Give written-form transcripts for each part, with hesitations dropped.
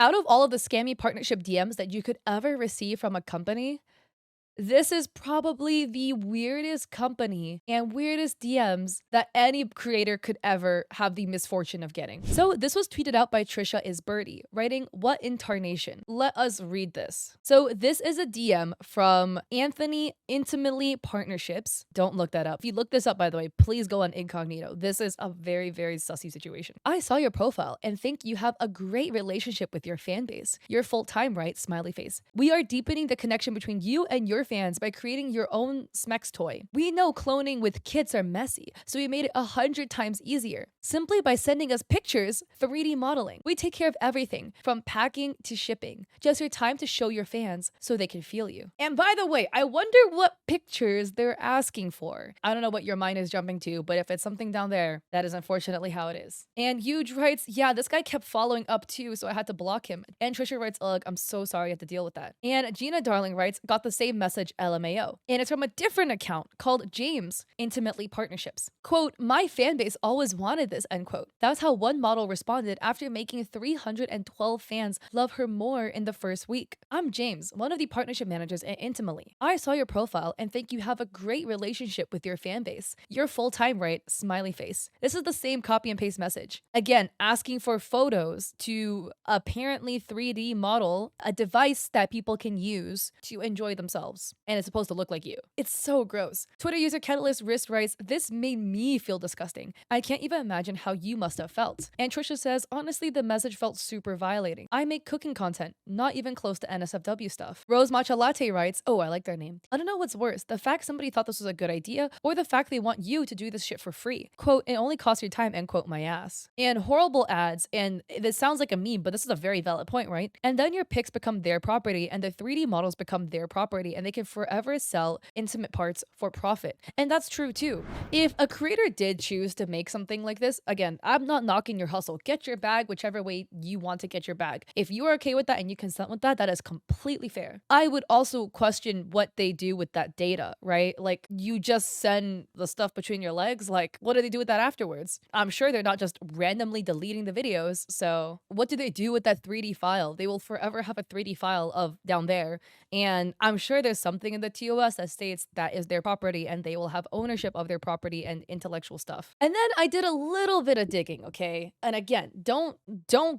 Out of all of the scammy partnership DMs that you could ever receive from a company, this is probably the weirdest company and weirdest DMs that any creator could ever have the misfortune of getting. So this was tweeted out by Trisha is Birdie, writing, "What in tarnation?" Let us read this. So this is a DM from Anthony Intimately Partnerships. Don't look that up. If you look this up, by the way, please go on incognito. This is a very, very sussy situation. "I saw your profile and think you have a great relationship with your fan base. You're full-time, right? Smiley face. We are deepening the connection between you and your fans by creating your own Smex toy. We know cloning with kits are messy, so we made it 100 times easier. Simply by sending us pictures, 3D modeling. We take care of everything, from packing to shipping. Just your time to show your fans so they can feel you." And by the way, I wonder what pictures they're asking for. I don't know what your mind is jumping to, but if it's something down there, that is unfortunately how it is. And Huge writes, "Yeah, this guy kept following up too, so I had to block him." And Trisha writes, "Ugh, I'm so sorry I had to deal with that." And Gina Darling writes, "Got the same message LMAO." And it's from a different account called James Intimately Partnerships. Quote, "My fan base always wanted this," end quote. That's how one model responded after making 312 fans love her more in the first week. "I'm James, one of the partnership managers at Intimately. I saw your profile and think you have a great relationship with your fan base. You're full-time, right? Smiley face." This is the same copy and paste message. Again, asking for photos to apparently 3D model a device that people can use to enjoy themselves. And it's supposed to look like you. It's so gross. Twitter user Catalyst Wrist writes, "This made me feel disgusting. I can't even imagine how you must have felt." And Trisha says, "Honestly, the message felt super violating. I make cooking content, not even close to NSFW stuff." Rose Matcha Latte writes, "Oh, I like their name. I don't know what's worse, the fact somebody thought this was a good idea, or the fact they want you to do this shit for free. Quote, it only costs your time, end quote, my ass." And Horrible adds, and this sounds like a meme, but this is a very valid point, right? "And then your pics become their property, and the 3D models become their property, and they can forever sell intimate parts for profit." And that's true too. If a creator did choose to make something like this, again, I'm not knocking your hustle. Get your bag whichever way you want to get your bag. If you are okay with that and you consent with that, that is completely fair. I would also question what they do with that data, right? Like, you just send the stuff between your legs. Like, what do they do with that afterwards? I'm sure they're not just randomly deleting the videos. So what do they do with that 3D file? They will forever have a 3D file of down there. And I'm sure there's something in the TOS that states that is their property and they will have ownership of their property and intellectual stuff. And then I did a little bit of digging, okay? And again, don't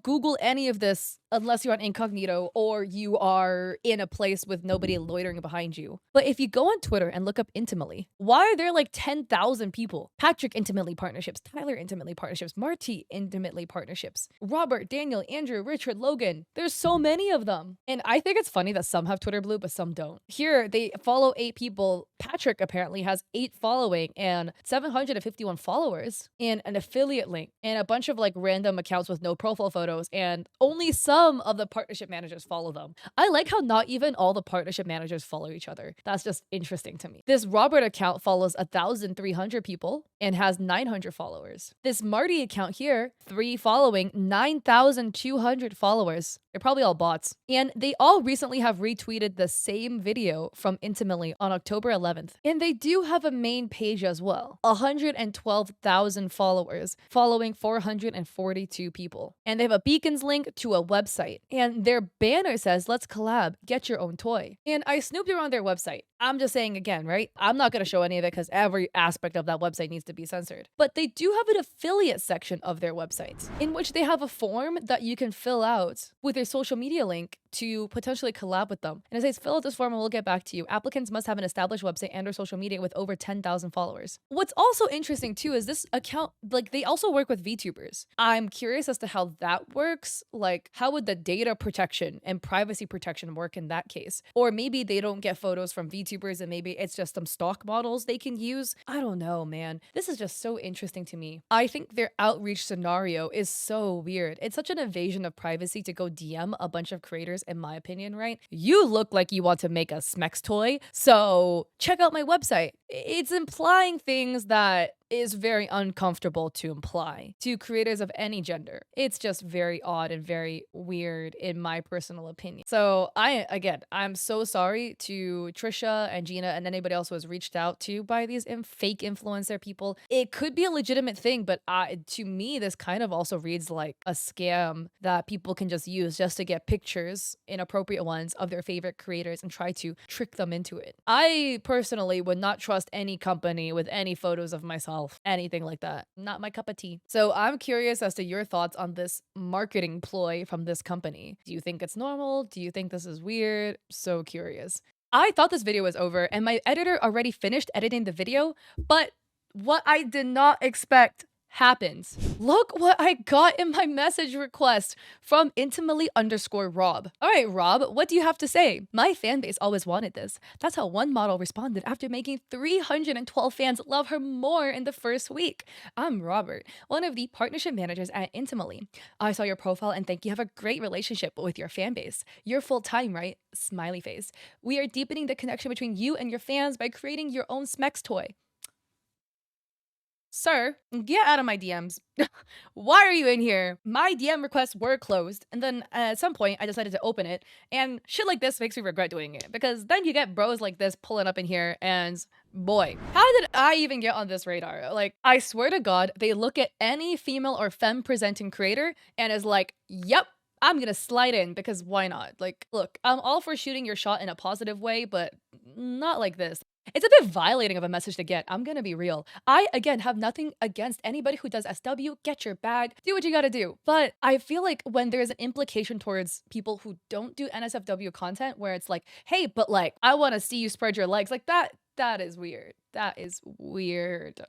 Google any of this unless you're on incognito or you are in a place with nobody loitering behind you. But if you go on Twitter and look up Intimately, why are there like 10,000 people? Patrick Intimately Partnerships, Tyler Intimately Partnerships, Marty Intimately Partnerships, Robert, Daniel, Andrew, Richard, Logan. There's so many of them. And I think it's funny that some have Twitter Blue, but some don't. Here, they follow 8 people. Patrick apparently has 8 following and 751 followers and an affiliate link and a bunch of like random accounts with no profile photos, and only some of the partnership managers follow them. I like how not even all the partnership managers follow each other. That's just interesting to me. This Robert account follows 1,300 people and has 900 followers. This Marty account here, 3 following, 9,200 followers. They're probably all bots. And they all recently have retweeted the same video from Intimately on October 11th. And they do have a main page as well. 112,000 followers, following 442 people. And they have a beacons link to a website. And their banner says, "Let's collab, get your own toy." And I snooped around their website. I'm just saying again, right? I'm not going to show any of it because every aspect of that website needs to be censored. But they do have an affiliate section of their website in which they have a form that you can fill out with their social media link to potentially collab with them. And it says, "Fill out this form and we'll get back to you. Applicants must have an established website and or social media with over 10,000 followers." What's also interesting too is this account, like, they also work with VTubers. I'm curious as to how that works. Like, how would the data protection and privacy protection work in that case? Or maybe they don't get photos from VTubers and maybe it's just some stock models they can use. I don't know, man. This is just so interesting to me. I think their outreach scenario is so weird. It's such an invasion of privacy to go DM a bunch of creators, in my opinion, right? You look like you want to make a Smex toy, so check out my website. It's implying things that is very uncomfortable to imply to creators of any gender. It's just very odd and very weird in my personal opinion. So I'm so sorry to Trisha and Gina and anybody else who was reached out to by these fake influencer people. It could be a legitimate thing, but to me, this kind of also reads like a scam that people can just use just to get pictures, inappropriate ones, of their favorite creators and try to trick them into it. I personally would not trust any company with any photos of myself, anything like that. Not my cup of tea. So I'm curious as to your thoughts on this marketing ploy from this company. Do you think it's normal? Do you think this is weird? So curious. I thought this video was over and my editor already finished editing the video, but what I did not expect happens. Look what I got in my message request from intimately_Rob. All right, Rob, what do you have to say? My fan base always wanted this. That's how one model responded after making 312 fans love her more in the first week. I'm Robert, one of the partnership managers at Intimately. I saw your profile and think you have a great relationship with your fan base. You're full-time, right? Smiley face. We are deepening the connection between you and your fans by creating your own Smex toy. Sir, get out of my DMs. Why are you in here? My DM requests were closed, and then at some point I decided to open it, and shit like this makes me regret doing it, because then you get bros like this pulling up in here, and boy, how did I even get on this radar? Like, I swear to God, they look at any female or femme-presenting creator and is like, yep, I'm gonna slide in because why not? Like, look, I'm all for shooting your shot in a positive way, but not like this. It's a bit violating of a message to get. I'm gonna be real. I, again, have nothing against anybody who does SW. Get your bag. Do what you gotta do. But I feel like when there's an implication towards people who don't do NSFW content where it's like, hey, but like, I wanna see you spread your legs. Like that is weird. That is weird.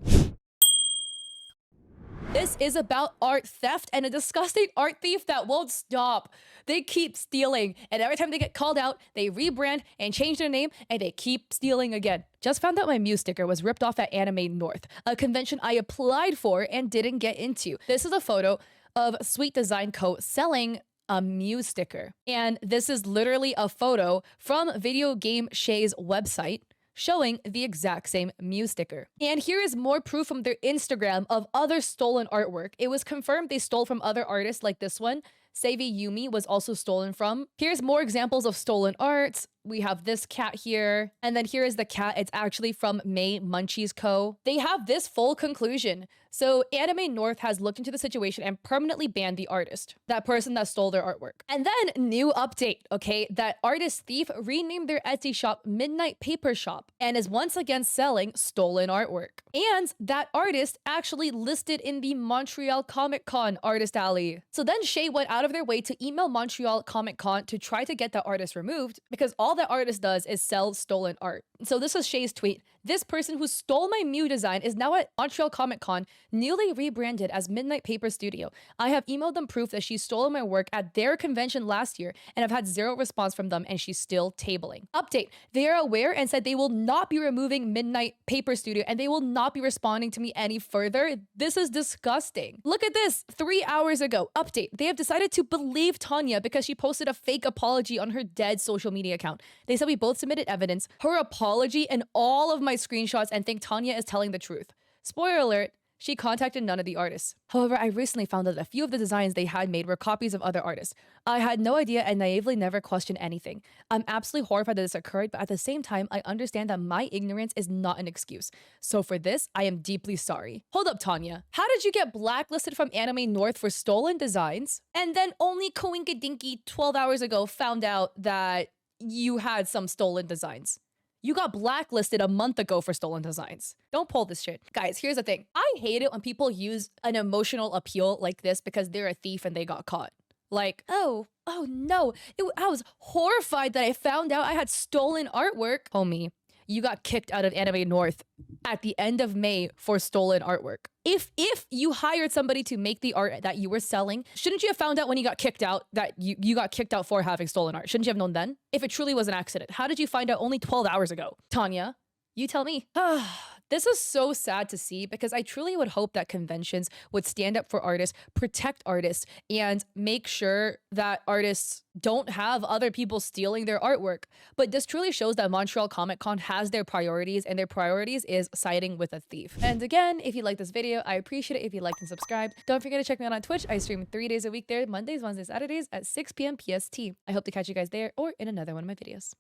This is about art theft and a disgusting art thief that won't stop. They keep stealing, and every time they get called out, they rebrand and change their name, and they keep stealing again. Just found out my Mew sticker was ripped off at Anime North, a convention I applied for and didn't get into. This is a photo of Sweet Design Co. selling a Mew sticker. And this is literally a photo from Video Game Shay's website showing the exact same Mew sticker. And here is more proof from their Instagram of other stolen artwork. It was confirmed they stole from other artists like this one. Seivi Yumi was also stolen from. Here's more examples of stolen art. We have this cat here, and then here is the cat. It's actually from May Munchies Co. They have this full conclusion. So Anime North has looked into the situation and permanently banned the artist, that person that stole their artwork. And then new update, okay? That artist thief renamed their Etsy shop Midnight Paper Shop and is once again selling stolen artwork. And that artist actually listed in the Montreal Comic Con artist alley. So then Shay went out of their way to email Montreal Comic Con to try to get the artist removed because all that artist does is sell stolen art. So this is Shay's tweet. This person who stole my Mew design is now at Montreal Comic Con, newly rebranded as Midnight Paper Studio. I have emailed them proof that she stole my work at their convention last year and have had zero response from them, and she's still tabling. Update. They are aware and said they will not be removing Midnight Paper Studio and they will not be responding to me any further. This is disgusting. Look at this. 3 hours ago. Update. They have decided to believe Tanya because she posted a fake apology on her dead social media account. They said we both submitted evidence, her apology, and all of my screenshots, and think Tanya is telling the truth. Spoiler alert, she contacted none of the artists. However, I recently found out that a few of the designs they had made were copies of other artists. I had no idea and naively never questioned anything. I'm absolutely horrified that this occurred, but at the same time, I understand that my ignorance is not an excuse. So for this, I am deeply sorry. Hold up, Tanya. How did you get blacklisted from Anime North for stolen designs? And then only Coinkadinky 12 hours ago found out that you had some stolen designs. You got blacklisted a month ago for stolen designs. Don't pull this shit. Guys, here's the thing. I hate it when people use an emotional appeal like this because they're a thief and they got caught. Like, oh no. I was horrified that I found out I had stolen artwork. Homie, you got kicked out of Anime North at the end of May for stolen artwork. If you hired somebody to make the art that you were selling, shouldn't you have found out when you got kicked out that you got kicked out for having stolen art? Shouldn't you have known then? If it truly was an accident, how did you find out only 12 hours ago? Tanya, you tell me. This is so sad to see because I truly would hope that conventions would stand up for artists, protect artists, and make sure that artists don't have other people stealing their artwork. But this truly shows that Montreal Comic Con has their priorities, and their priorities is siding with a thief. And again, if you like this video, I appreciate it if you liked and subscribed. Don't forget to check me out on Twitch. I stream 3 days a week there, Mondays, Wednesdays, Saturdays at 6 p.m. PST. I hope to catch you guys there or in another one of my videos.